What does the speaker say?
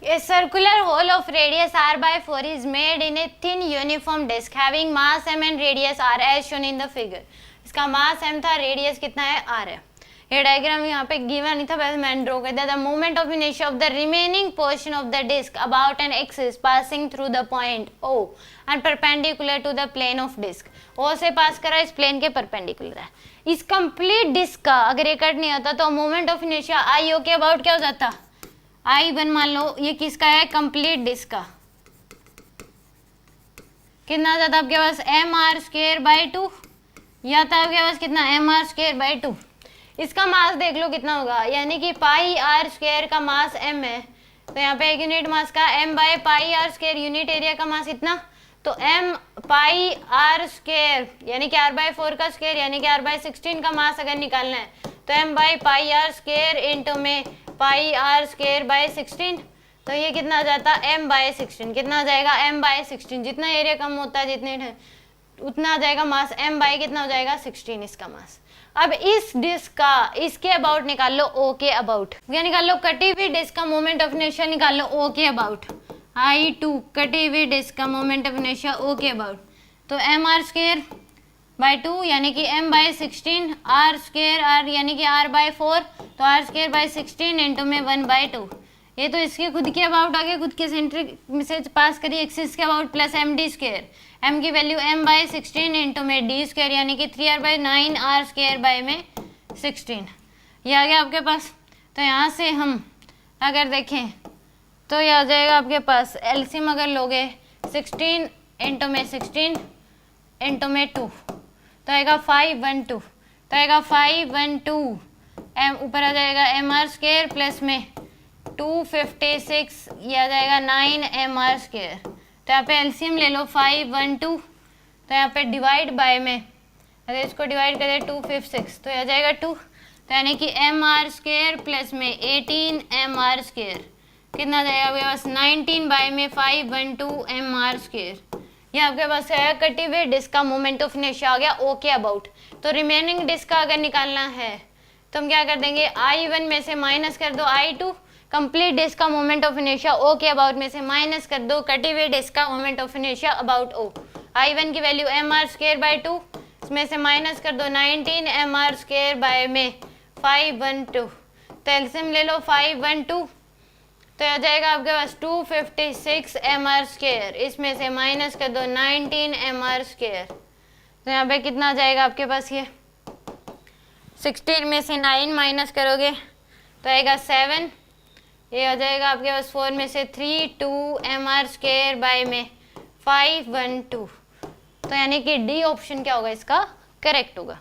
A circular hole of radius r by 4 is made in a thin uniform disk having mass m and radius r as shown in the figure. इसका मास m था, radius कितना है r है. ये diagram यहाँ पे given नहीं था, पहले मैंने ड्रॉ कर दिया था. Moment of inertia of the remaining portion of the disc about an axis passing through the point O and perpendicular to the plane of disc. O से पास करा, इस प्लेन के परपेंडिकुलर है. इस कंप्लीट डिस्क का अगर ये कट नहीं होता तो मोमेंट ऑफ इनर्शिया आई ओ के अबाउट क्या हो जाता, I1 मान लो. ये किसका है, कंप्लीट डिस्क का. कितना आ जाता आपके पास, mr²/2 या था आपके पास कितना, mr²/2. इसका मास देख लो कितना होगा, यानी कि πr² का मास m है, तो यहाँ पे एक यूनिट मास का m/πr², यूनिट एरिया का मास इतना, तो m/πr² यानी कि r/4 का स्क्वायर यानी कि r/16 का मास अगर निकालना है तो m/πr² इंटू में πr²/16, तो ये कितना आ जाता, m/16. कितना आ जाएगा, m/16. जितना एरिया कम होता है जितने उतना आ जाएगा मास, m/ कितना हो जाएगा, 16 इसका मास. अब इस डिस्क का इसके अबाउट निकाल लो, O के अबाउट. क्या निकाल लो, कटी हुई डिस्क का मोमेंट ऑफ इनर्शिया निकाल लो O के अबाउट. I2 कटी हुई डिस्क का मोमेंट ऑफ इनर्शिया O के अबाउट, तो mr²/2 यानी कि m/16, r² यानी कि r/4, तो r²/16 इंटू में 1/2. ये तो इसके खुद के अबाउट आ गया, खुद के सेंट्रिक से पास करिए एक्सिस के अबाउट, प्लस md², m की वैल्यू m/16 इंटू में d² यानी कि 3r/9 r² में 16. ये आ गया आपके पास. तो यहाँ से हम अगर देखें तो ये आ जाएगा आपके पास, एलसीएम अगर लोगे 16 इंटू में 16 इंटू में 2 तो आएगा 512. तो आएगा 512, m ऊपर आ जाएगा mr² प्लस में 256, ये आ जाएगा 9mr². तो यहाँ पे एलसीएम ले लो 512, तो यहाँ पे डिवाइड बाय में अगर इसको डिवाइड करें 256 तो आ जाएगा 2, तो यानी कि mr² प्लस में 18mr², कितना आ जाएगा आपके पास, 19 बाय में 512mr². ये आपके पास है कटी हुई डिस्क का मोमेंट ऑफ इनर्शिया आ गया O के अबाउट. तो रिमेनिंग डिस्क का अगर निकालना है तो हम क्या कर देंगे, I1 में से माइनस कर दो I2, कंप्लीट डिस्क का मोमेंट ऑफ इनर्शिया O के अबाउट में से माइनस कर दो कटी हुई डिस्क का moment of inertia about O. I1 की वैल्यू mr²/2, इसमें से माइनस कर दो 19mr² में 512, तो एलसीएम ले लो 512, तो आ जाएगा आपके पास 256mr², इसमें से माइनस कर दो 19mr², तो यहाँ पे कितना आ जाएगा आपके पास, ये 16 में से 9 माइनस करोगे तो आएगा 7, ये आ जाएगा आपके पास 4 में से 3 2mr² में 512, तो यानी कि डी ऑप्शन क्या होगा इसका करेक्ट होगा.